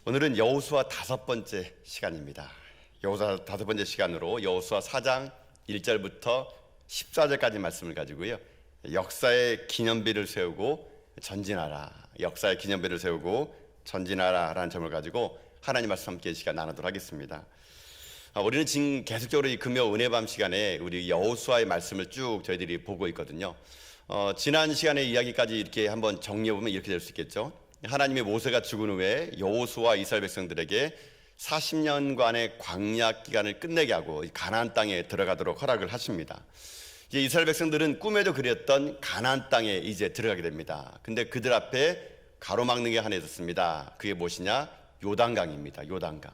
오늘은 여호수아 5번째 시간입니다. 여호수아 5번째 시간으로 여호수아 4장 1절부터 14절까지 말씀을 가지고요, 역사의 기념비를 세우고 전진하라, 역사의 기념비를 세우고 전진하라 라는 점을 가지고 하나님 말씀 함께 시간 나누도록 하겠습니다. 우리는 지금 계속적으로 이 금요 은혜밤 시간에 우리 여호수아의 말씀을 쭉 저희들이 보고 있거든요. 지난 시간의 이야기까지 이렇게 한번 정리해보면 이렇게 될 수 있겠죠. 하나님의 모세가 죽은 후에 여호수아 이스라엘 백성들에게 40년간의 광야 기간을 끝내게 하고 가나안 땅에 들어가도록 허락을 하십니다. 이제 이스라엘 백성들은 꿈에도 그렸던 가나안 땅에 이제 들어가게 됩니다. 근데 그들 앞에 가로막는 게 하나 있었습니다. 그게 무엇이냐? 요단강입니다. 요단강.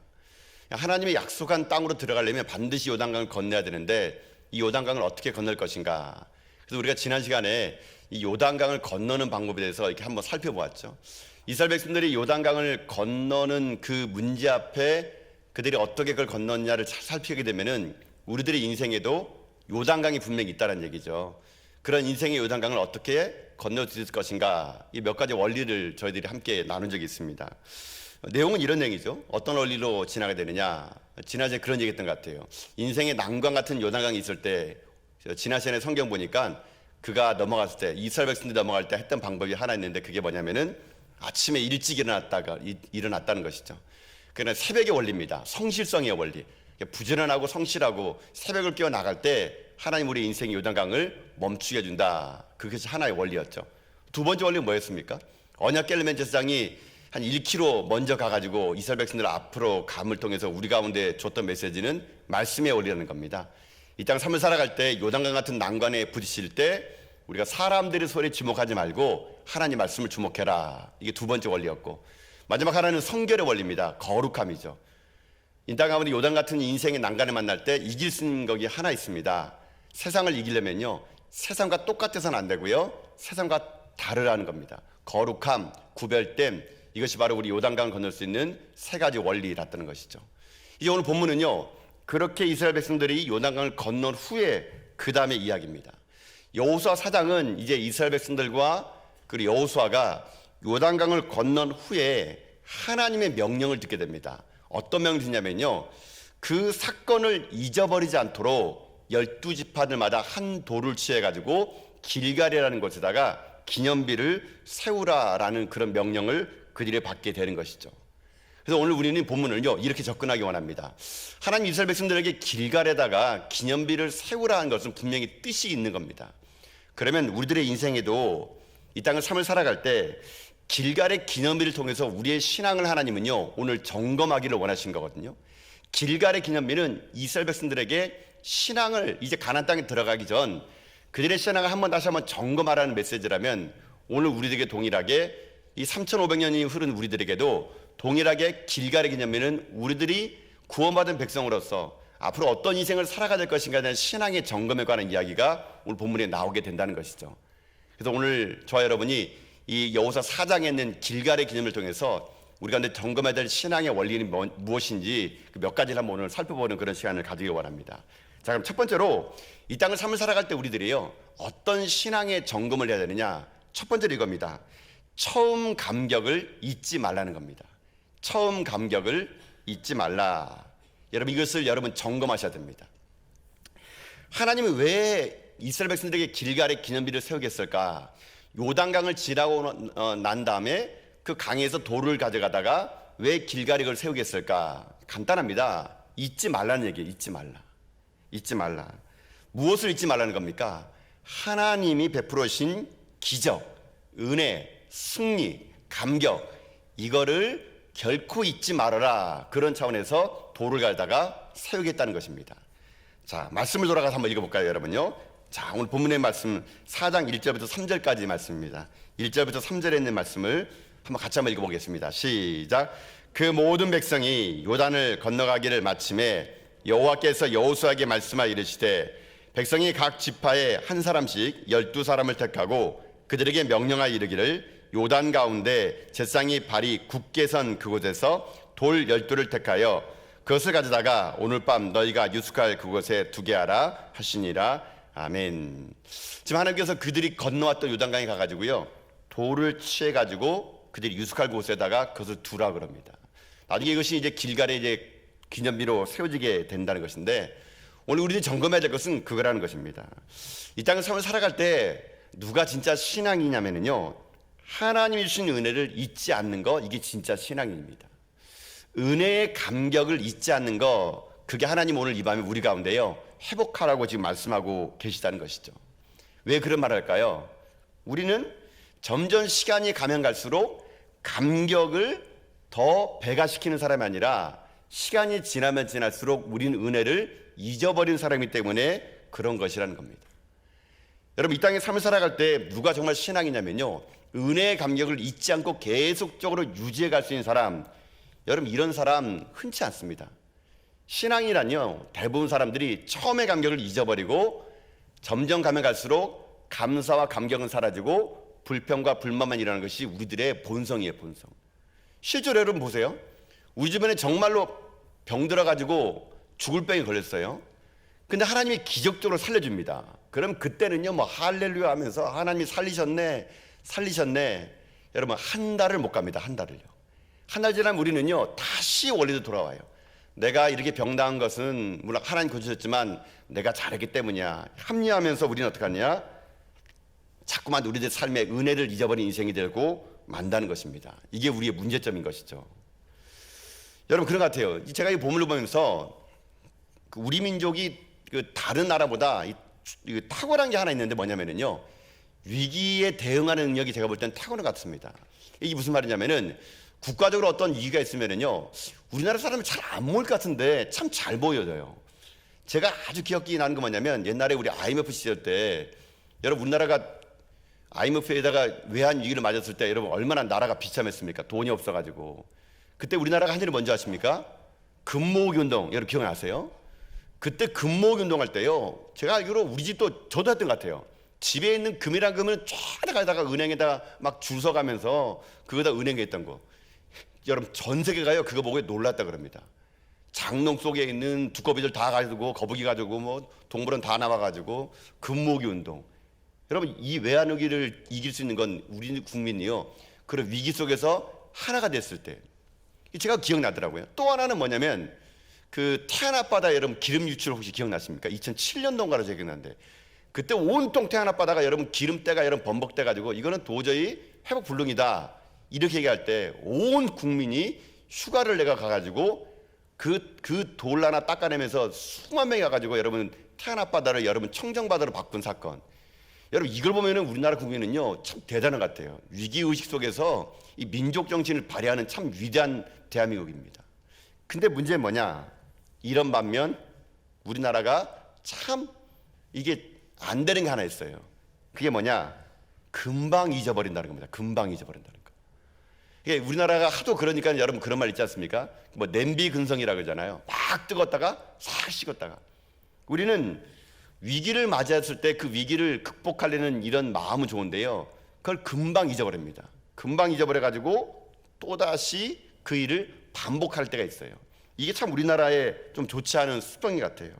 하나님의 약속한 땅으로 들어가려면 반드시 요단강을 건너야 되는데 이 요단강을 어떻게 건널 것인가? 그래서 우리가 지난 시간에 이 요단강을 건너는 방법에 대해서 이렇게 한번 살펴보았죠. 이스라엘 백성들이 요단강을 건너는 그 문제 앞에 그들이 어떻게 그걸 건넜냐를 살피게 되면은 우리들의 인생에도 요단강이 분명히 있다는 얘기죠. 그런 인생의 요단강을 어떻게 건널 수 있을 것인가, 이 몇 가지 원리를 저희들이 함께 나눈 적이 있습니다. 내용은 이런 내용이죠. 어떤 원리로 지나게 되느냐, 지난주에 그런 얘기했던 것 같아요. 인생의 난관 같은 요단강이 있을 때, 지난 시간에 성경 보니까 그가 넘어갔을 때, 이스라엘 백성들이 넘어갈 때 했던 방법이 하나 있는데 그게 뭐냐면은 아침에 일찍 일어났다는 것이죠. 그러나 새벽의 원리입니다. 성실성의 원리. 부지런하고 성실하고 새벽을 깨어 나갈 때 하나님 우리 인생의 요단강을 멈추게 해준다. 그것이 하나의 원리였죠. 두 번째 원리는 뭐였습니까? 언약 깰레멘 제사장이 한 1km 먼저 가가지고 이스라엘 백성들 앞으로 감을 통해서 우리 가운데 줬던 메시지는 말씀의 원리라는 겁니다. 이 땅 삶을 살아갈 때 요단강 같은 난관에 부딪힐 때 우리가 사람들의 소리에 주목하지 말고 하나님 말씀을 주목해라. 이게 두 번째 원리였고, 마지막 하나는 성결의 원리입니다. 거룩함이죠. 이 땅 가운데 요단 같은 인생의 난관을 만날 때 이길 수 있는 것이 하나 있습니다. 세상을 이기려면요, 세상과 똑같아서는 안 되고요, 세상과 다르라는 겁니다. 거룩함, 구별됨, 이것이 바로 우리 요단강을 건널 수 있는 세 가지 원리라는 것이죠. 이 오늘 본문은요, 그렇게 이스라엘 백성들이 요단강을 건넌 후에 그 다음의 이야기입니다. 여호수아 4장은 이제 이스라엘 백성들과 그리고 여호수아가 요단강을 건넌 후에 하나님의 명령을 듣게 됩니다. 어떤 명령을 듣냐면요, 그 사건을 잊어버리지 않도록 12지파들마다 한 돌을 취해가지고 길갈이라는 곳에다가 기념비를 세우라라는 그런 명령을 그들이 받게 되는 것이죠. 그래서 오늘 우리는 본문을요, 이렇게 접근하기 원합니다. 하나님 이스라엘 백성들에게 길갈에다가 기념비를 세우라는 것은 분명히 뜻이 있는 겁니다. 그러면 우리들의 인생에도 이 땅을 삶을 살아갈 때 길갈의 기념비를 통해서 우리의 신앙을 하나님은요, 오늘 점검하기를 원하신 거거든요. 길갈의 기념비는 이스라엘 백성들에게 신앙을 이제 가나안 땅에 들어가기 전 그들의 신앙을 다시 한번 점검하라는 메시지라면, 오늘 우리들에게 동일하게 이 3,500년이 흐른 우리들에게도 동일하게 길갈의 기념비는 우리들이 구원받은 백성으로서 앞으로 어떤 인생을 살아가야 될 것인가에 대한 신앙의 점검에 관한 이야기가 오늘 본문에 나오게 된다는 것이죠. 그래서 오늘 저와 여러분이 이 여호수아 4장에 있는 길갈의 기념을 통해서 우리가 점검해야 될 신앙의 원리는 무엇인지 몇 가지를 한번 오늘 살펴보는 그런 시간을 가지기 원합니다. 자, 그럼 첫 번째로 이 땅을 삶을 살아갈 때 우리들이요, 어떤 신앙의 점검을 해야 되느냐? 첫 번째로 이겁니다. 처음 감격을 잊지 말라는 겁니다. 처음 감격을 잊지 말라. 여러분, 이것을 여러분 점검하셔야 됩니다. 하나님은 왜 이스라엘 백성들에게 길갈의 기념비를 세우겠을까? 요단강을 지나고 난 다음에 그 강에서 돌을 가져가다가 왜 길갈에 그걸 세우겠을까? 간단합니다. 잊지 말라는 얘기예요. 잊지 말라. 잊지 말라. 무엇을 잊지 말라는 겁니까? 하나님이 베풀으신 기적, 은혜, 승리, 감격, 이거를 결코 잊지 말아라. 그런 차원에서 돌을 갈다가 세우겠다는 것입니다. 자, 말씀을 돌아가서 한번 읽어볼까요, 여러분요? 자, 오늘 본문의 말씀 4장 1절부터 3절까지 말씀입니다. 1절부터 3절에 있는 말씀을 같이 한번 읽어보겠습니다. 시작. 그 모든 백성이 요단을 건너가기를 마침에 여호와께서 여호수아에게 말씀하여 이르시되, 백성이 각 지파에 한 사람씩 12사람을 택하고 그들에게 명령하여 이르기를, 요단 가운데 제사장이 발이 굳게 선 그곳에서 돌 12를 택하여 그것을 가져다가 오늘 밤 너희가 유숙할 그곳에 두게 하라 하시니라. 아멘. 지금 하나님께서 그들이 건너왔던 요단강에 가가지고요, 돌을 취해가지고 그들이 유숙할 곳에다가 그것을 두라 그럽니다. 나중에 이것이 이제 길갈에 이제 기념비로 세워지게 된다는 것인데, 오늘 우리들이 점검해야 될 것은 그거라는 것입니다. 이 땅의 삶을 살아갈 때 누가 진짜 신앙이냐면요, 하나님이 주신 은혜를 잊지 않는 거, 이게 진짜 신앙입니다. 은혜의 감격을 잊지 않는 거, 그게 하나님 오늘 이 밤에 우리 가운데요 회복하라고 지금 말씀하고 계시다는 것이죠. 왜 그런 말을 할까요? 우리는 점점 시간이 가면 갈수록 감격을 더 배가시키는 사람이 아니라 시간이 지나면 지날수록 우리는 은혜를 잊어버린 사람이기 때문에 그런 것이라는 겁니다. 여러분, 이 땅에 삶을 살아갈 때 누가 정말 신앙이냐면요, 은혜의 감격을 잊지 않고 계속적으로 유지해 갈 수 있는 사람, 여러분 이런 사람 흔치 않습니다. 신앙이란요, 대부분 사람들이 처음의 감격을 잊어버리고 점점 가면 갈수록 감사와 감격은 사라지고 불평과 불만만 일어나는 것이 우리들의 본성이에요, 본성. 실제로 여러분 보세요. 우리 주변에 정말로 병 들어가지고 죽을 병이 걸렸어요. 근데 하나님이 기적적으로 살려줍니다. 그럼 그때는요, 뭐 할렐루야 하면서 하나님이 살리셨네. 여러분 한 달을 못 갑니다. 한 달을요. 한 달 지나면 우리는요 다시 원리로 돌아와요. 내가 이렇게 병당한 것은 물론 하나님 고치셨지만 내가 잘했기 때문이야. 합리화하면서 우리는 어떻게 하냐? 자꾸만 우리들 삶의 은혜를 잊어버린 인생이 되고 만다는 것입니다. 이게 우리의 문제점인 것이죠. 여러분 그런 것 같아요. 제가 이 보물을 보면서 우리 민족이 다른 나라보다 탁월한 게 하나 있는데 뭐냐면요, 위기에 대응하는 능력이 제가 볼 때는 탁월한 것 같습니다. 이게 무슨 말이냐면은, 국가적으로 어떤 위기가 있으면은요, 우리나라 사람은 잘 안 모일 것 같은데 참 잘 보여져요. 제가 아주 기억이 나는 거 뭐냐면, 옛날에 우리 IMF 시절 때 여러분 우리나라가 IMF에다가 외환 위기를 맞았을 때 여러분 얼마나 나라가 비참했습니까? 돈이 없어가지고. 그때 우리나라가 한 일이 뭔지 아십니까? 금모으기 운동. 여러분 기억나세요? 그때 금모으기 운동할 때요, 제가 알기로 우리 집도 저도 했던 것 같아요. 집에 있는 금이란 금은 쫙 가다가 은행에다가 막 줄 서가면서 그거다 은행에 있던 거. 여러분 전 세계가요 그거 보고 놀랐다 그럽니다. 장롱 속에 있는 두꺼비들 다 가지고, 거북이 가지고, 뭐 동물원 다 나와가지고 금모으기 운동. 여러분 이 외환 위기를 이길 수 있는 건 우리 국민이요, 그런 위기 속에서 하나가 됐을 때. 제가 기억나더라고요. 또 하나는 뭐냐면, 그 태안 앞바다 여러분 기름 유출 혹시 기억나십니까? 2007년도인가로 제가 기억나는데, 그때 온통 태안 앞바다가 여러분 기름때가 여러분 범벅돼 가지고 이거는 도저히 회복 불능이다 이렇게 얘기할 때 온 국민이 휴가를 내가 가가지고 그 돌 하나 닦아내면서 수만 명이 가가지고 여러분 태안 앞바다를 여러분 청정바다로 바꾼 사건. 여러분 이걸 보면은 우리나라 국민은요 참 대단한 것 같아요. 위기의식 속에서 이 민족 정신을 발휘하는 참 위대한 대한민국입니다. 근데 문제는 뭐냐? 이런 반면 우리나라가 참 이게 안 되는 게 하나 있어요. 그게 뭐냐? 금방 잊어버린다는 겁니다. 금방 잊어버린다는 거. 이게 우리나라가 하도 그러니까 여러분 그런 말 있지 않습니까? 뭐 냄비 근성이라고 그러잖아요. 막 뜨겁다가 싹 식었다가. 우리는 위기를 맞이했을 때 그 위기를 극복하려는 이런 마음은 좋은데요, 그걸 금방 잊어버립니다. 금방 잊어버려가지고 또다시 그 일을 반복할 때가 있어요. 이게 참 우리나라의 좀 좋지 않은 습성이 같아요.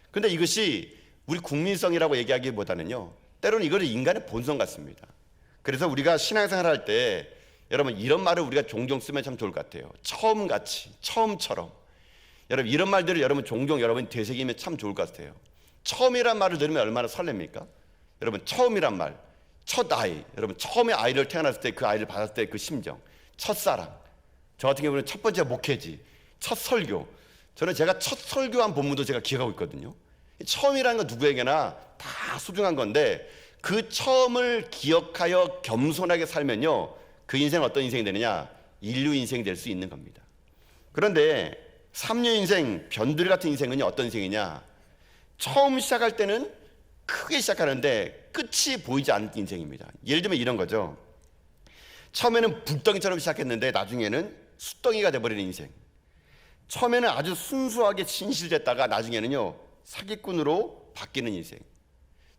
근데 이것이 우리 국민성이라고 얘기하기보다는요, 때로는 이거는 인간의 본성 같습니다. 그래서 우리가 신앙생활 할 때 여러분 이런 말을 우리가 종종 쓰면 참 좋을 것 같아요. 처음같이, 처음처럼. 여러분 이런 말들을 여러분 종종 여러분이 되새기면 참 좋을 것 같아요. 처음이란 말을 들으면 얼마나 설렙니까? 여러분 처음이란 말, 첫 아이, 여러분 처음에 아이를 태어났을 때 그 아이를 받았을 때 그 심정, 첫사랑. 저 같은 경우는 첫 번째 목회지, 첫 설교. 저는 제가 첫 설교한 본문도 제가 기억하고 있거든요. 처음이라는 건 누구에게나 다 소중한 건데, 그 처음을 기억하여 겸손하게 살면요, 그 인생은 어떤 인생이 되느냐? 인류 인생이 될 수 있는 겁니다. 그런데 삼류 인생, 변두리 같은 인생은요 어떤 인생이냐? 처음 시작할 때는 크게 시작하는데 끝이 보이지 않는 인생입니다. 예를 들면 이런 거죠. 처음에는 불덩이처럼 시작했는데 나중에는 숫덩이가 돼버리는 인생. 처음에는 아주 순수하게 진실됐다가 나중에는요 사기꾼으로 바뀌는 인생.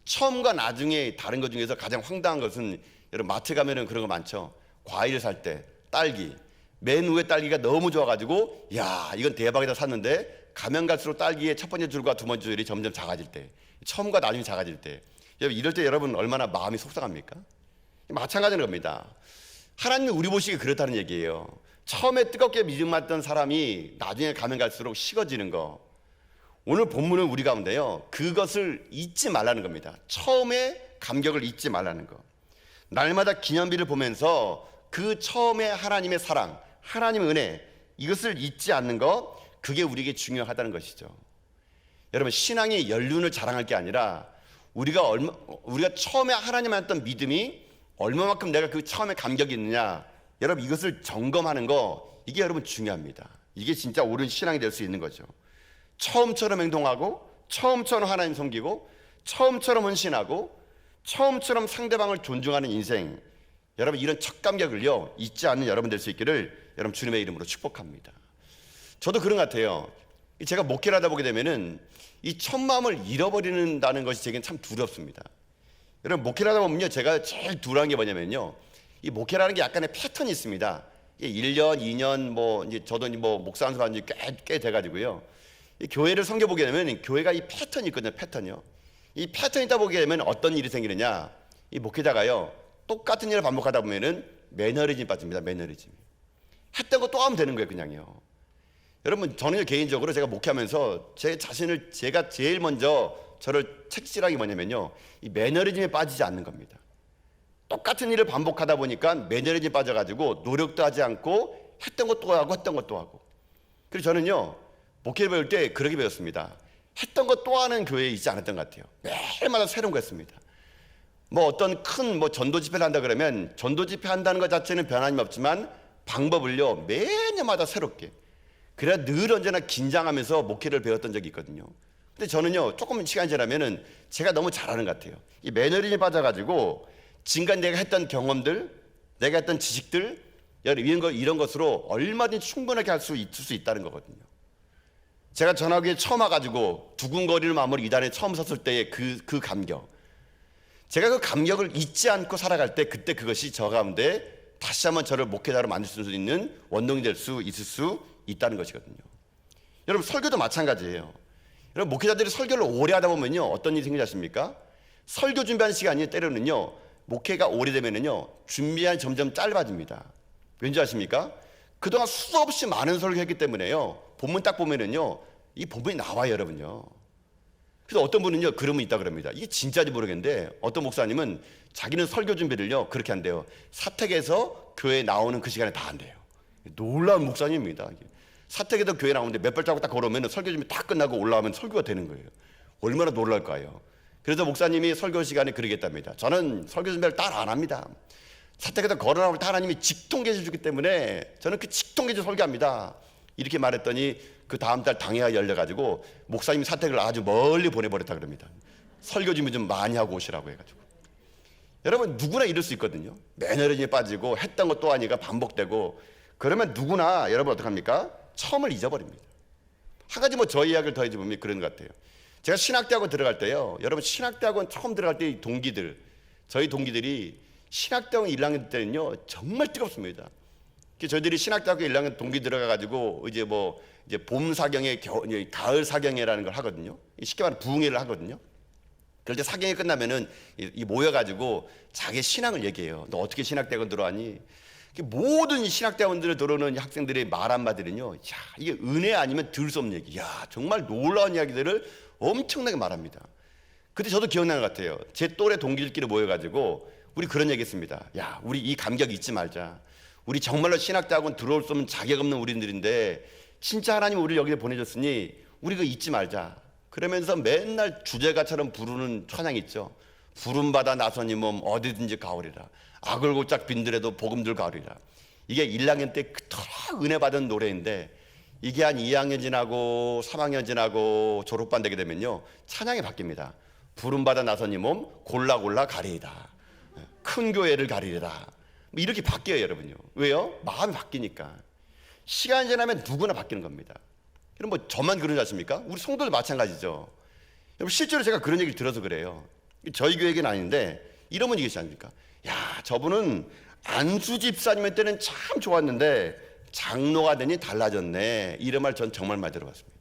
처음과 나중에 다른 것 중에서 가장 황당한 것은, 여러분 마트 가면은 그런 거 많죠. 과일 살 때 딸기, 맨 위에 딸기가 너무 좋아가지고 야 이건 대박이다 샀는데, 가면 갈수록 딸기의 첫 번째 줄과 두 번째 줄이 점점 작아질 때, 처음과 나중에 작아질 때, 여러분 이럴 때 여러분 얼마나 마음이 속상합니까? 마찬가지인 겁니다. 하나님은 우리 보시기에 그렇다는 얘기예요. 처음에 뜨겁게 믿음았던 사람이 나중에 가면 갈수록 식어지는 거. 오늘 본문은 우리 가운데요, 그것을 잊지 말라는 겁니다. 처음에 감격을 잊지 말라는 거. 날마다 기념비를 보면서 그 처음에 하나님의 사랑, 하나님의 은혜, 이것을 잊지 않는 거, 그게 우리에게 중요하다는 것이죠. 여러분, 신앙이 연륜을 자랑할 게 아니라 우리가 처음에 하나님 만났던 믿음이 얼마만큼 내가 그 처음에 감격이 있느냐, 여러분 이것을 점검하는 거, 이게 여러분 중요합니다. 이게 진짜 옳은 신앙이 될 수 있는 거죠. 처음처럼 행동하고, 처음처럼 하나님 섬기고, 처음처럼 헌신하고, 처음처럼 상대방을 존중하는 인생, 여러분 이런 첫 감격을요 잊지 않는 여러분 될 수 있기를 여러분 주님의 이름으로 축복합니다. 저도 그런 것 같아요. 제가 목회를 하다 보게 되면은 이 첫 마음을 잃어버리는다는 것이 제게는 참 두렵습니다. 여러분 목회를 하다 보면요, 제가 제일 두려운 게 뭐냐면요, 이 목회라는 게 약간의 패턴이 있습니다. 1년, 2년 뭐 이제 저도 뭐 목사 연습한 지 꽤 돼가지고요, 이 교회를 섬겨보게 되면 교회가 이 패턴이 있거든요. 패턴이요. 이 패턴이 있다 보게 되면 어떤 일이 생기느냐, 이 목회자가요 똑같은 일을 반복하다 보면은 매너리즘이 빠집니다. 매너리즘. 했던 거 또 하면 되는 거예요, 그냥요. 여러분, 저는 개인적으로 제가 목회하면서 제 자신을, 제가 제일 먼저 저를 책질하는 게 뭐냐면요, 이 매너리즘에 빠지지 않는 겁니다. 똑같은 일을 반복하다 보니까 매너리즘에 빠져가지고 노력도 하지 않고 했던 것도 하고 했던 것도 하고. 그래서 저는요 목회를 배울 때 그렇게 배웠습니다. 했던 것 또 하는 교회에 있지 않았던 것 같아요. 매일마다 새로운 거 했습니다. 뭐 어떤 큰 뭐 전도 집회를 한다 그러면 전도 집회 한다는 것 자체는 변함이 없지만 방법을요 매년마다 새롭게, 그래야 늘 언제나 긴장하면서 목회를 배웠던 적이 있거든요. 근데 저는요 조금 시간이 지나면은 제가 너무 잘하는 것 같아요. 이 매너리즘에 빠져가지고 지금까지 내가 했던 경험들, 내가 했던 지식들, 이런 것으로 얼마든지 충분하게 할 수 있을 수 있다는 거거든요. 제가 전화기에 처음 와가지고 두근거리는 마음으로 이단에 처음 섰을 때의 그 감격, 제가 그 감격을 잊지 않고 살아갈 때, 그때 그것이 저 가운데 다시 한번 저를 목회자로 만들 수 있는 원동이 될 수 있을 수 있다는 것이거든요. 여러분 설교도 마찬가지예요. 여러분 목회자들이 설교를 오래 하다 보면요 어떤 일이 생기지 않습니까? 설교 준비하는 시간이 때로는요, 목회가 오래되면은요 준비한 점점 짧아집니다. 왠지 아십니까? 그동안 수없이 많은 설교했기 때문에요, 본문 딱 보면은요 이 본문이 나와요, 여러분요. 그래서 어떤 분은요 그러면 있다 그럽니다. 이게 진짜인지 모르겠는데 어떤 목사님은 자기는 설교 준비를요 그렇게 한대요. 사택에서 교회에 나오는 그 시간에 다 한대요. 놀라운 목사님입니다. 사택에서 교회 나오는데 몇 발자국 딱 걸어오면 설교 준비 다 끝나고 올라오면 설교가 되는 거예요. 얼마나 놀랄까요? 그래서 목사님이 설교 시간에 그러겠답니다. 저는 설교 준비를 따로 안 합니다. 사택에서 걸어나올 때 하나님이 직통계시 주기 때문에 저는 그 직통계시 설교합니다. 이렇게 말했더니 그 다음 달 당회가 열려가지고 목사님 사택을 아주 멀리 보내버렸다 그럽니다. 설교 준비 좀 많이 하고 오시라고 해가지고. 여러분 누구나 이럴 수 있거든요. 매너리즘에 빠지고 했던 것 또 하니까 반복되고, 그러면 누구나 여러분 어떡합니까? 처음을 잊어버립니다. 한 가지 뭐 저희 이야기를 더 해주면 그런 것 같아요. 제가 신학대학원 들어갈 때요, 여러분 신학대학원 처음 들어갈 때 이 동기들, 저희 동기들이 신학대학원 1학년 때는요 정말 뜨겁습니다. 저희들이 신학대학교 1학년 동기 들어가가지고 이제 봄 사경회, 가을 사경회라는 걸 하거든요. 쉽게 말하면 부흥회를 하거든요. 그럴 때 사경회 끝나면은 모여가지고 자기 신앙을 얘기해요. 너 어떻게 신학대학원 들어왔니? 모든 신학대학원들을 들어오는 학생들의 말 한마디는요, 야, 이게 은혜 아니면 들 수 없는 얘기. 야, 정말 놀라운 이야기들을 엄청나게 말합니다. 그때 저도 기억나는 것 같아요. 제 또래 동기들끼리 모여가지고 우리 그런 얘기 했습니다. 야, 우리 이 감격 잊지 말자. 우리 정말로 신학대학원 들어올 수 없는 자격 없는 우리들인데 진짜 하나님 우리를 여기에 보내줬으니 우리 그거 잊지 말자. 그러면서 맨날 주제가처럼 부르는 찬양이 있죠. 부름받아 나서니 몸 어디든지 가오리라. 악을 곧작 빈들에도 복음들 가오리라. 이게 1학년 때 그토록 은혜 받은 노래인데 이게 한 2학년 지나고 3학년 지나고 졸업반 되게 되면요 찬양이 바뀝니다. 부름받아 나서니 몸 골라 가리이다. 큰 교회를 가리이다. 이렇게 바뀌어요, 여러분요. 왜요? 마음이 바뀌니까. 시간이 지나면 누구나 바뀌는 겁니다. 그럼 뭐 저만 그러지 않습니까? 우리 성도도 마찬가지죠. 여러분 실제로 제가 그런 얘기를 들어서 그래요. 저희 교회 얘기는 아닌데 이런 분 얘기하지 않습니까? 야, 저분은 안수 집사님 때는 참 좋았는데 장로가 되니 달라졌네. 이런 말 전 정말 많이 들어봤습니다.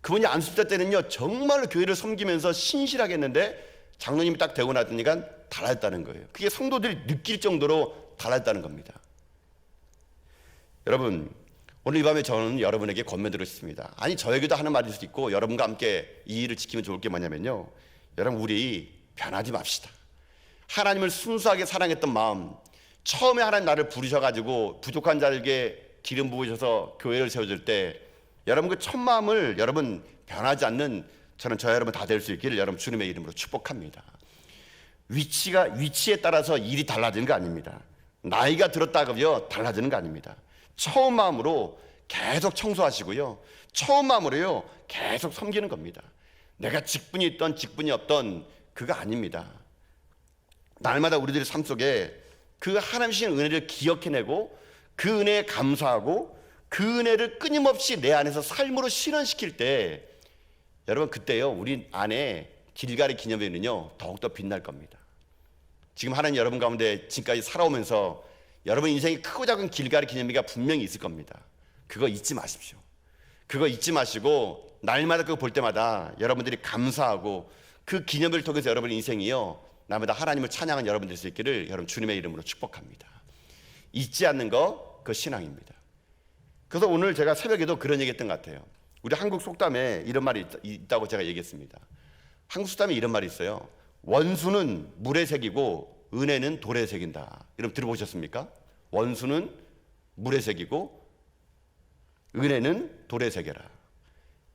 그분이 안수 집사 때는요 정말로 교회를 섬기면서 신실하게 했는데 장로님이 딱 되고 나더니까 달라졌다는 거예요. 그게 성도들이 느낄 정도로 달라졌다는 겁니다. 여러분, 오늘 이 밤에 저는 여러분에게 권면드리고 싶습니다. 아니, 저에게도 하는 말일 수도 있고 여러분과 함께 이 일을 지키면 좋을 게 뭐냐면요, 여러분, 우리 변하지 맙시다. 하나님을 순수하게 사랑했던 마음, 처음에 하나님 나를 부르셔가지고 부족한 자에게 기름 부으셔서 교회를 세워줄 때 여러분 그 첫 마음을 여러분 변하지 않는 저와 여러분 다 될 수 있기를 여러분 주님의 이름으로 축복합니다. 위치에 따라서 일이 달라지는 거 아닙니다. 나이가 들었다고요 달라지는 거 아닙니다. 처음 마음으로 계속 청소하시고요, 처음 마음으로요 계속 섬기는 겁니다. 내가 직분이 있던 직분이 없던 그거 아닙니다. 날마다 우리들의 삶 속에 그 하나님 주신 은혜를 기억해내고 그 은혜에 감사하고 그 은혜를 끊임없이 내 안에서 삶으로 실현시킬 때 여러분, 그때요 우리 안에 길갈의 기념회는요 더욱더 빛날 겁니다. 지금 하나님 여러분 가운데 지금까지 살아오면서 여러분 인생이 크고 작은 길갈의 기념회가 분명히 있을 겁니다. 그거 잊지 마십시오. 그거 잊지 마시고 날마다 그거 볼 때마다 여러분들이 감사하고 그 기념회를 통해서 여러분의 인생이요 날마다 하나님을 찬양한 여러분 될 수 있기를 여러분 주님의 이름으로 축복합니다. 잊지 않는 거, 그 신앙입니다. 그래서 오늘 제가 새벽에도 그런 얘기 했던 것 같아요. 우리 한국 속담에 이런 말이 있다고 제가 얘기했습니다. 한국 속담에 이런 말이 있어요. 원수는 물에 새기고 은혜는 돌에 새긴다. 여러분 들어보셨습니까? 원수는 물에 새기고 은혜는 돌에 새겨라.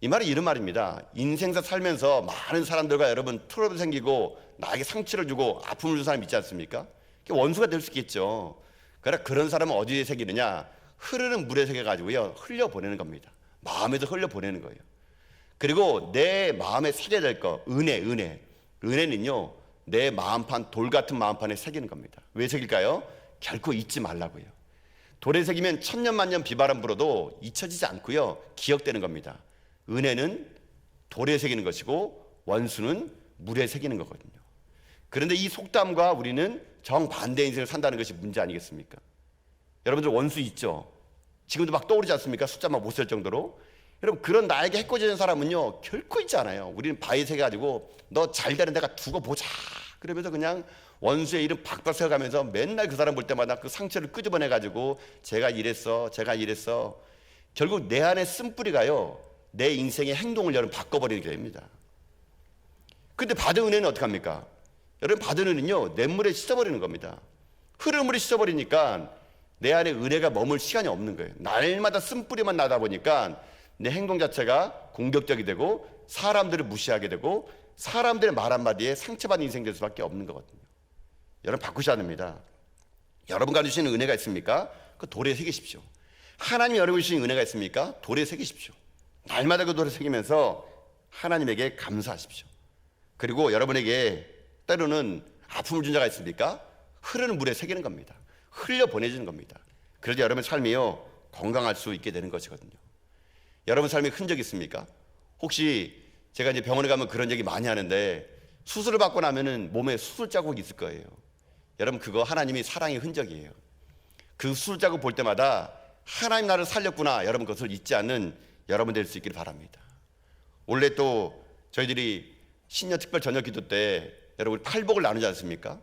이 말이 이런 말입니다. 인생사 살면서 많은 사람들과 여러분 트러블 생기고 나에게 상처를 주고 아픔을 준 사람 있지 않습니까? 원수가 될 수 있겠죠. 그러나 그런 사람은 어디에 새기느냐? 흐르는 물에 새겨가지고요 흘려보내는 겁니다. 마음에서 흘려보내는 거예요. 그리고 내 마음에 새겨야 될 거, 은혜는요 내 마음판, 돌 같은 마음판에 새기는 겁니다. 왜 새길까요? 결코 잊지 말라고요. 돌에 새기면 천년만년 비바람 불어도 잊혀지지 않고요 기억되는 겁니다. 은혜는 돌에 새기는 것이고 원수는 물에 새기는 거거든요. 그런데 이 속담과 우리는 정반대 인생을 산다는 것이 문제 아니겠습니까? 여러분들 원수 있죠? 지금도 막 떠오르지 않습니까? 숫자 막 못 셀 정도로. 여러분, 그런 나에게 해코지는 사람은요 결코 있지 않아요. 우리는 바위 새가지고 너 잘 되는 데가 두고 보자 그러면서 그냥 원수의 이름 박박 세워가면서 맨날 그 사람 볼 때마다 그 상처를 끄집어내가지고 제가 이랬어 결국 내 안에 쓴뿌리가요 내 인생의 행동을 여러분 바꿔버리는 게 됩니다. 근데 받은 은혜는 어떡합니까? 여러분, 받은 은혜는요 냇물에 씻어버리는 겁니다. 흐르는 물에 씻어버리니까 내 안에 은혜가 머물 시간이 없는 거예요. 날마다 쓴뿌리만 나다 보니까 내 행동 자체가 공격적이 되고 사람들을 무시하게 되고 사람들의 말 한마디에 상처받는 인생 될 수밖에 없는 거거든요. 여러분, 바꾸셔야 합니다. 여러분가 주시는 은혜가 있습니까? 그 돌에 새기십시오. 하나님이 여러분 주신 은혜가 있습니까? 돌에 새기십시오. 날마다 그 돌에 새기면서 하나님에게 감사하십시오. 그리고 여러분에게 때로는 아픔을 준 자가 있습니까? 흐르는 물에 새기는 겁니다. 흘려보내주는 겁니다. 그래서 여러분의 삶이요 건강할 수 있게 되는 것이거든요. 여러분 삶에 흔적이 있습니까? 혹시 제가 이제 병원에 가면 그런 얘기 많이 하는데 수술을 받고 나면은 몸에 수술 자국이 있을 거예요. 여러분, 그거 하나님이 사랑의 흔적이에요. 그 수술 자국 볼 때마다 하나님 나를 살렸구나, 여러분 그것을 잊지 않는 여러분 될 수 있기를 바랍니다. 원래 또 저희들이 신년 특별 저녁 기도 때 여러분 팔복을 나누지 않습니까?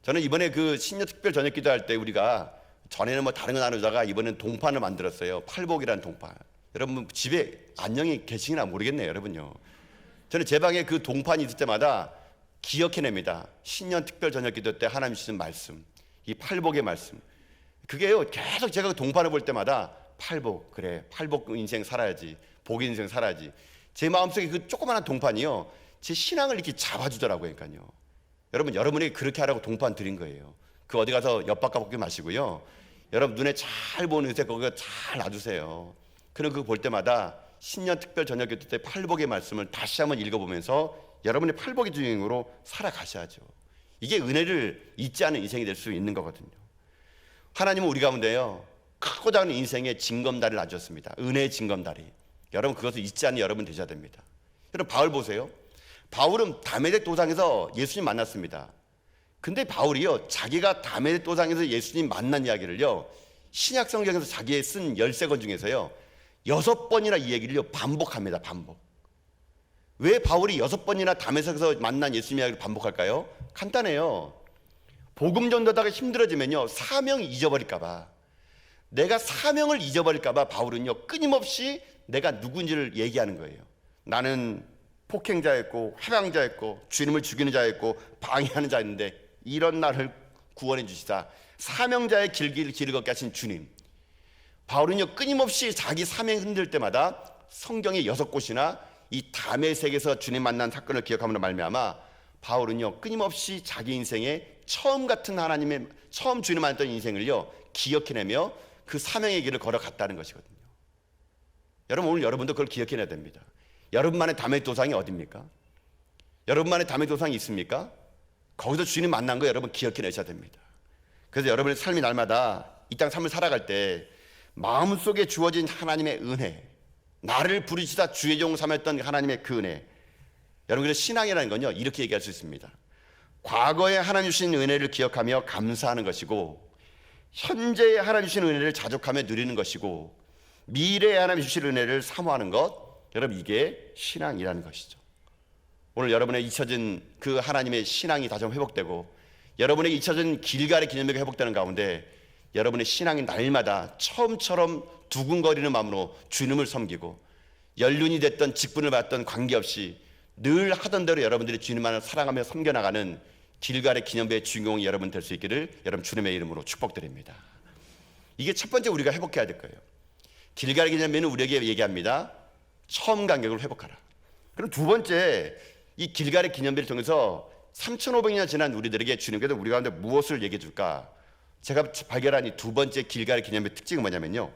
저는 이번에 그 신년 특별 저녁 기도 할 때 우리가 전에는 뭐 다른 거 나누다가 이번엔 동판을 만들었어요. 팔복이라는 동판. 여러분 집에 안녕히 계시나 모르겠네요, 여러분요. 저는 제 방에 그 동판이 있을 때마다 기억해냅니다. 신년 특별 저녁 기도 때 하나님 주신 말씀, 이 팔복의 말씀. 그게요 계속 제가 그 동판을 볼 때마다 팔복, 그래 팔복 인생 살아야지, 복 인생 살아야지. 제 마음속에 그 조그마한 동판이요 제 신앙을 이렇게 잡아주더라고요. 그러니까요 여러분, 여러분에게 그렇게 하라고 동판 드린 거예요. 그 어디 가서 엿바꿔 마시고요, 여러분 눈에 잘 보는 곳에 거기가 잘 놔두세요. 그럼 그거 볼 때마다 신년 특별 저녁 기도 때 팔복의 말씀을 다시 한번 읽어보면서 여러분의 팔복의 주인으로 살아가셔야죠. 이게 은혜를 잊지 않은 인생이 될 수 있는 거거든요. 하나님은 우리 가운데요 크고 작은 인생의 징검다리를 놔주셨습니다. 은혜의 징검다리. 여러분, 그것을 잊지 않는 여러분 되셔야 됩니다. 여러분, 바울 보세요. 바울은 다메섹 도상에서 예수님 만났습니다. 근데 바울이요 자기가 다메섹 도상에서 예수님 만난 이야기를요 신약 성경에서 자기의 쓴 13권 중에서요 6번이나 이 얘기를 반복합니다. 반복. 왜 바울이 6번이나 다메섹에서 만난 예수님 이야기를 반복할까요? 간단해요. 복음 전도다가 힘들어지면요 사명이 잊어버릴까 봐. 내가 사명을 잊어버릴까 봐 바울은요 끊임없이 내가 누군지를 얘기하는 거예요. 나는 폭행자였고 회방자였고 주님을 죽이는 자였고 방해하는 자였는데 이런 나를 구원해 주시다. 사명자의 길을 걷게 하신 주님. 바울은요 끊임없이 자기 사명 흔들 때마다 성경의 6곳이나 이 다메섹에서 주님 만난 사건을 기억함으로 말미암아 바울은요 끊임없이 자기 인생의 처음 같은 하나님의 처음 주님 만났던 인생을요 기억해내며 그 사명의 길을 걸어갔다는 것이거든요. 여러분 오늘 여러분도 그걸 기억해내야 됩니다. 여러분만의 다메섹 도상이 어디입니까? 여러분만의 다메섹 도상이 있습니까? 거기서 주님 만난 거 여러분 기억해내셔야 됩니다. 그래서 여러분의 삶이 날마다 이 땅 삶을 살아갈 때 마음속에 주어진 하나님의 은혜, 나를 부르시다 주의 종 삼았던 하나님의 그 은혜, 여러분의 신앙이라는 건요 이렇게 얘기할 수 있습니다. 과거에 하나님 주신 은혜를 기억하며 감사하는 것이고, 현재의 하나님 주신 은혜를 자족하며 누리는 것이고, 미래에 하나님 주신 은혜를 사모하는 것, 여러분 이게 신앙이라는 것이죠. 오늘 여러분의 잊혀진 그 하나님의 신앙이 다시 한번 회복되고, 여러분에게 잊혀진 길갈의 기념비가 회복되는 가운데 여러분의 신앙이 날마다 처음처럼 두근거리는 마음으로 주님을 섬기고, 연륜이 됐던 직분을 받던 관계없이 늘 하던 대로 여러분들이 주님만을 사랑하며 섬겨나가는 길갈의 기념비의 주인공이 여러분 될 수 있기를 여러분 주님의 이름으로 축복드립니다. 이게 첫 번째 우리가 회복해야 될 거예요. 길갈의 기념비는 우리에게 얘기합니다. 처음 간격을 회복하라. 그럼 두 번째, 이 길갈의 기념비를 통해서 3,500년 지난 우리들에게 주님께서 우리 가운데 무엇을 얘기해 줄까? 제가 발견한 이 두 번째 길갈의 기념비의 특징은 뭐냐면요,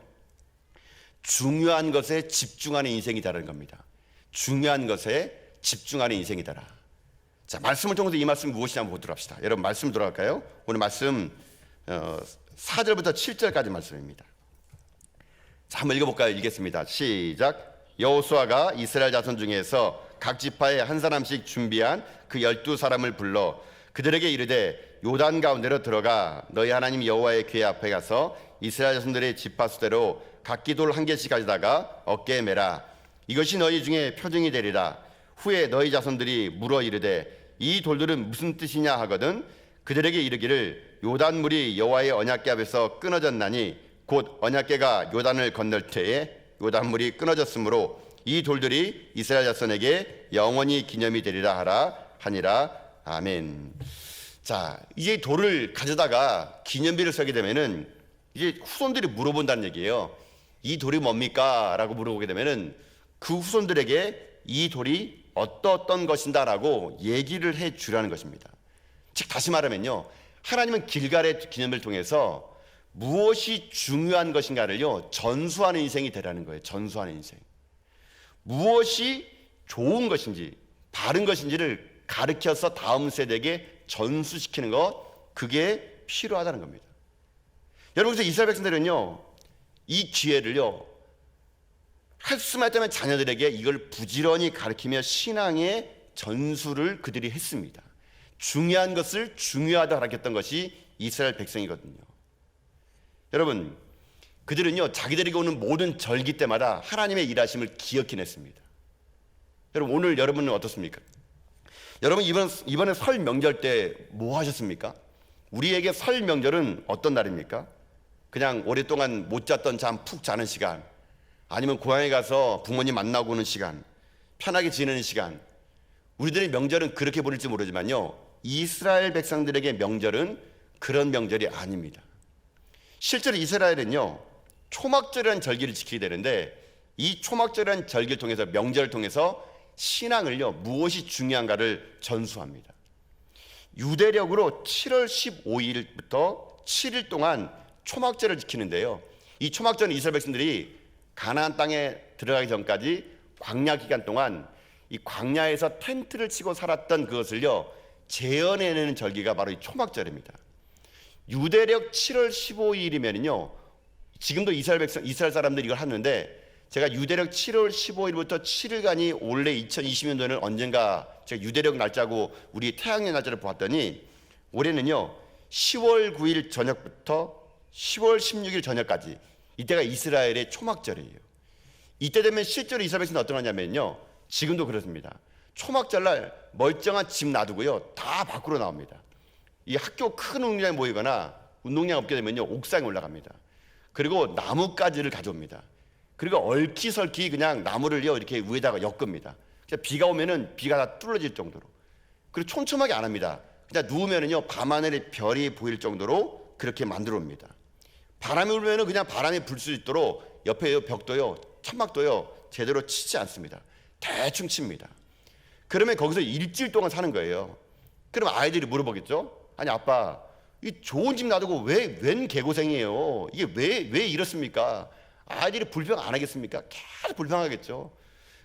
중요한 것에 집중하는 인생이다라는 겁니다. 중요한 것에 집중하는 인생이다라. 자, 말씀을 통해서 이 말씀이 무엇이냐 한번 보도록 합시다. 여러분 말씀 들어갈까요? 오늘 말씀 4절부터 7절까지 말씀입니다. 자, 한번 읽어볼까요? 읽겠습니다. 시작. 여호수아가 이스라엘 자손 중에서 각 지파에 한 사람씩 준비한 그 12사람을 불러 그들에게 이르되 요단 가운데로 들어가 너희 하나님 여호와의 궤 앞에 가서 이스라엘 자손들의 지파 수대로 각기 돌 한 개씩 가져다가 어깨에 매라. 이것이 너희 중에 표징이 되리라. 후에 너희 자손들이 물어 이르되 이 돌들은 무슨 뜻이냐 하거든 그들에게 이르기를 요단물이 여호와의 언약궤 앞에서 끊어졌나니 곧 언약궤가 요단을 건널 때에 요단물이 끊어졌으므로 이 돌들이 이스라엘 자손에게 영원히 기념이 되리라 하라 하니라. 아멘. 자, 이제 돌을 가져다가 기념비를 서게 되면은 이제 후손들이 물어본다는 얘기예요. 이 돌이 뭡니까? 라고 물어보게 되면은 그 후손들에게 이 돌이 어떤 것인다라고 얘기를 해 주라는 것입니다. 즉 다시 말하면요, 하나님은 길갈의 기념비를 통해서 무엇이 중요한 것인가를요 전수하는 인생이 되라는 거예요. 전수하는 인생. 무엇이 좋은 것인지 바른 것인지를 가르쳐서 다음 세대에게 전수시키는 것, 그게 필요하다는 겁니다. 여러분, 그래서 이스라엘 백성들은요 이 기회를요 할 수만 있다면 자녀들에게 이걸 부지런히 가르치며 신앙의 전수를 그들이 했습니다. 중요한 것을 중요하다 가르쳤던 것이 이스라엘 백성이거든요. 여러분, 그들은요 자기들에게 오는 모든 절기 때마다 하나님의 일하심을 기억해냈습니다. 여러분, 오늘 여러분은 어떻습니까? 여러분, 이번에 설 명절 때 뭐 하셨습니까? 우리에게 설 명절은 어떤 날입니까? 그냥 오랫동안 못 잤던 잠 푹 자는 시간, 아니면 고향에 가서 부모님 만나고 오는 시간, 편하게 지내는 시간. 우리들의 명절은 그렇게 보일지 모르지만요, 이스라엘 백성들에게 명절은 그런 명절이 아닙니다. 실제로 이스라엘은요 초막절이라는 절기를 지키게 되는데, 이 초막절이라는 절기를 통해서, 명절을 통해서 신앙을요 무엇이 중요한가를 전수합니다. 유대력으로 7월 15일부터 7일 동안 초막절을 지키는데요, 이 초막절은 이스라엘 백성들이 가나안 땅에 들어가기 전까지 광야 기간 동안 이 광야에서 텐트를 치고 살았던 그것을요 재현해내는 절기가 바로 이 초막절입니다. 유대력 7월 15일이면요 지금도 이스라엘 사람들이 이걸 하는데, 제가 유대력 7월 15일부터 7일간이 올해 2020년도에는 언젠가 제가 유대력 날짜고 우리 태양의 날짜를 보았더니 올해는요 10월 9일 저녁부터 10월 16일 저녁까지, 이때가 이스라엘의 초막절이에요. 이때 되면 실제로 이스라엘 백성은 어떤 하냐면요, 지금도 그렇습니다. 초막절날 멀쩡한 집 놔두고요 다 밖으로 나옵니다. 이 학교 큰 운동장에 모이거나 운동장 없게 되면요 옥상에 올라갑니다. 그리고 나뭇가지를 가져옵니다. 그리고 얼키설키 그냥 나무를요 이렇게 위에다가 엮습니다. 비가 오면은 비가 다 뚫어질 정도로. 그리고 촘촘하게 안 합니다. 그냥 누우면은요 밤하늘에 별이 보일 정도로 그렇게 만들어 옵니다. 바람이 불면은 그냥 바람이 불 수 있도록 옆에 벽도요 천막도요 제대로 치지 않습니다. 대충 칩니다. 그러면 거기서 일주일 동안 사는 거예요. 그럼 아이들이 물어보겠죠. 아니 아빠, 이 좋은 집 놔두고 웬 개고생이에요? 이게 왜 이렇습니까? 아이들이 불평 안 하겠습니까? 계속 불평하겠죠.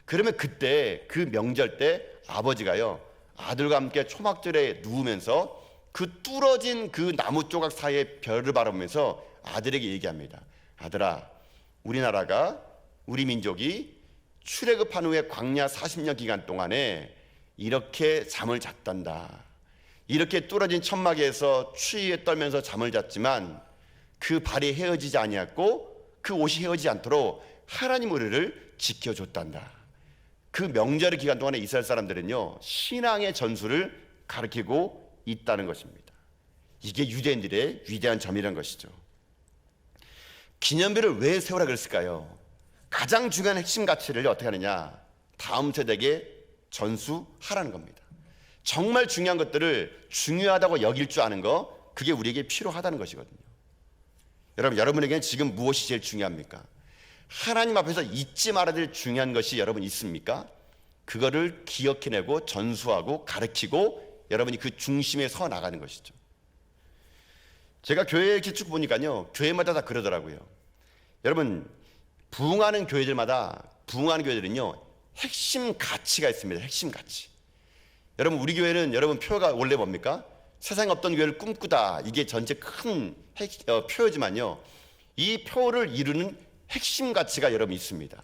그러면 그때 그 명절 때 아버지가요 아들과 함께 초막절에 누우면서 그 뚫어진 그 나무 조각 사이에 별을 바라보면서 아들에게 얘기합니다. 아들아, 우리나라가 우리 민족이 출애굽한 후에 광야 40년 기간 동안에 이렇게 잠을 잤단다. 이렇게 뚫어진 천막에서 추위에 떨면서 잠을 잤지만 그 발이 헤어지지 아니었고 그 옷이 헤어지지 않도록 하나님 우리를 지켜줬단다. 그 명절의 기간 동안에 이스라엘 사람들은요 신앙의 전술을 가르치고 있다는 것입니다. 이게 유대인들의 위대한 점이라는 것이죠. 기념비를 왜 세우라 그랬을까요? 가장 중요한 핵심 가치를 어떻게 하느냐, 다음 세대에게 전수하라는 겁니다. 정말 중요한 것들을 중요하다고 여길 줄 아는 거, 그게 우리에게 필요하다는 것이거든요. 여러분에게는 지금 무엇이 제일 중요합니까? 하나님 앞에서 잊지 말아야 될 중요한 것이 여러분 있습니까? 그거를 기억해내고 전수하고 가르치고 여러분이 그 중심에 서 나가는 것이죠. 제가 교회에 이렇게 쭉 보니까요 교회마다 다 그러더라고요. 여러분 부흥하는 교회들은요 핵심 가치가 있습니다. 핵심 가치. 여러분 우리 교회는 여러분 표가 원래 뭡니까? 세상에 없던 교회를 꿈꾸다, 이게 전체 큰 표지만요 이 표를 이루는 핵심 가치가 여러분 있습니다.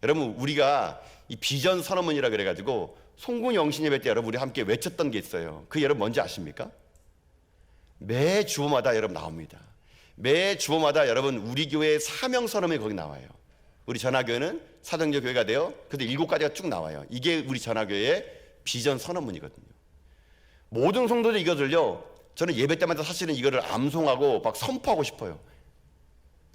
여러분 우리가 이 비전 선언문이라 그래가지고 송군 영신 예배 때 여러분 우리 함께 외쳤던 게 있어요. 그 여러분 뭔지 아십니까? 매 주보마다 여러분 나옵니다. 매 주보마다 여러분 우리 교회의 사명 선언이 거기 나와요. 우리 전화교회는 사도행전 교회가 돼요. 그래서 7가지가 쭉 나와요. 이게 우리 전화교회의 비전 선언문이거든요. 모든 성도들 이것을요 저는 예배 때마다 사실은 이거를 암송하고 막 선포하고 싶어요.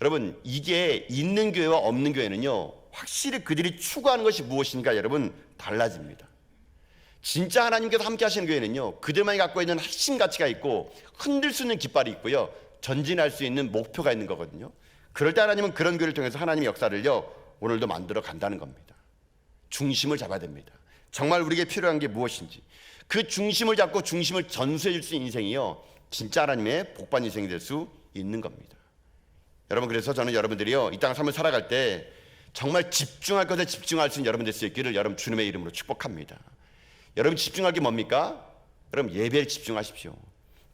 여러분 이게 있는 교회와 없는 교회는요 확실히 그들이 추구하는 것이 무엇인가 여러분 달라집니다. 진짜 하나님께서 함께 하시는 교회는요 그들만이 갖고 있는 핵심 가치가 있고 흔들 수 있는 깃발이 있고요 전진할 수 있는 목표가 있는 거거든요. 그럴 때 하나님은 그런 교회를 통해서 하나님의 역사를요 오늘도 만들어 간다는 겁니다. 중심을 잡아야 됩니다. 정말 우리에게 필요한 게 무엇인지 그 중심을 잡고 중심을 전수해 줄 수 있는 인생이요 진짜 하나님의 복받은 인생이 될 수 있는 겁니다. 여러분 그래서 저는 여러분들이요 이 땅 삶을 살아갈 때 정말 집중할 것에 집중할 수 있는 여러분 될 수 있기를 여러분 주님의 이름으로 축복합니다. 여러분 집중할 게 뭡니까? 여러분 예배에 집중하십시오.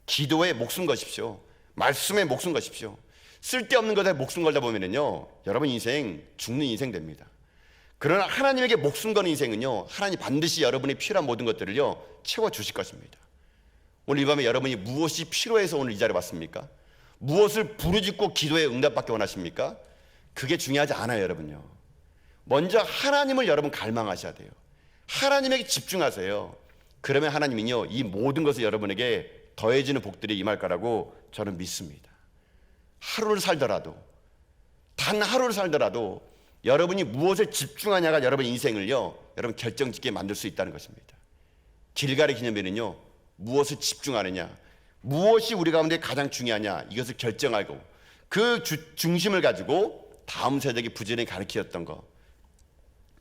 기도에 목숨 거십시오. 말씀에 목숨 거십시오. 쓸데없는 것에 목숨 걸다 보면은요 여러분 인생 죽는 인생 됩니다. 그러나 하나님에게 목숨 거는 인생은요 하나님 반드시 여러분이 필요한 모든 것들을요 채워주실 것입니다. 오늘 이 밤에 여러분이 무엇이 필요해서 오늘 이 자리에 왔습니까? 무엇을 부르짖고 기도에 응답받기 원하십니까? 그게 중요하지 않아요. 여러분요 먼저 하나님을 여러분 갈망하셔야 돼요. 하나님에게 집중하세요. 그러면 하나님은요 이 모든 것을 여러분에게 더해지는 복들이 임할 거라고 저는 믿습니다. 하루를 살더라도 단 하루를 살더라도 여러분이 무엇에 집중하냐가 여러분 인생을요 여러분 결정짓게 만들 수 있다는 것입니다. 길갈의 기념비는요 무엇을 집중하느냐, 무엇이 우리 가운데 가장 중요하냐 이것을 결정하고 그 중심을 가지고 다음 세대에게 부지런히 가르치었던 것,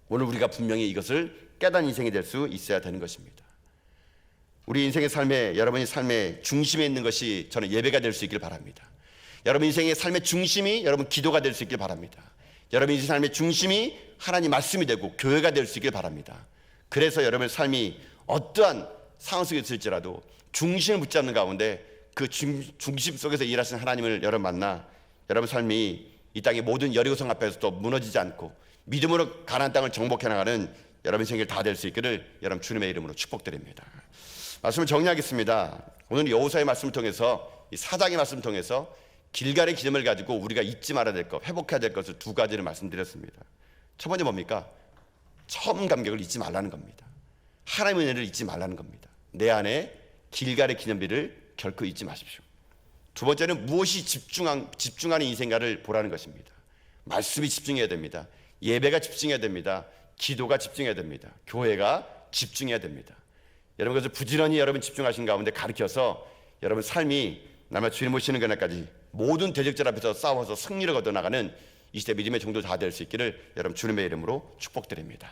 오늘 우리가 분명히 이것을 깨닫는 인생이 될 수 있어야 되는 것입니다. 우리 인생의 삶에 여러분의 삶의 중심에 있는 것이 저는 예배가 될 수 있길 바랍니다. 여러분 인생의 삶의 중심이 여러분 기도가 될 수 있길 바랍니다. 여러분 인생의 삶의 중심이 하나님 말씀이 되고 교회가 될 수 있길 바랍니다. 그래서 여러분의 삶이 어떠한 상황 속에 있을지라도 중심을 붙잡는 가운데 그 중심 속에서 일하시는 하나님을 여러분 만나 여러분 삶이 이 땅의 모든 여리고성 앞에서도 무너지지 않고 믿음으로 가나안 땅을 정복해 나가는 여러분 생길 다 될 수 있기를 여러분 주님의 이름으로 축복드립니다. 말씀을 정리하겠습니다. 오늘 여호수아의 말씀을 통해서 이 사장의 말씀을 통해서 길갈의 기념을 가지고 우리가 잊지 말아야 될 것, 회복해야 될 것을 두 가지를 말씀드렸습니다. 첫 번째 뭡니까? 처음 감격을 잊지 말라는 겁니다. 하나님의 은혜를 잊지 말라는 겁니다. 내 안에 길갈의 기념비를 결코 잊지 마십시오. 두 번째는 무엇이 집중하는 인생가를 보라는 것입니다. 말씀이 집중해야 됩니다. 예배가 집중해야 됩니다. 기도가 집중해야 됩니다. 교회가 집중해야 됩니다. 여러분, 그래서 부지런히 여러분 집중하신 가운데 가르쳐서 여러분 삶이 날마다 주님 오시는 그날까지 모든 대적들 앞에서 싸워서 승리를 거둬나가는 이 시대 믿음의 종도 다 될 수 있기를 여러분 주님의 이름으로 축복드립니다.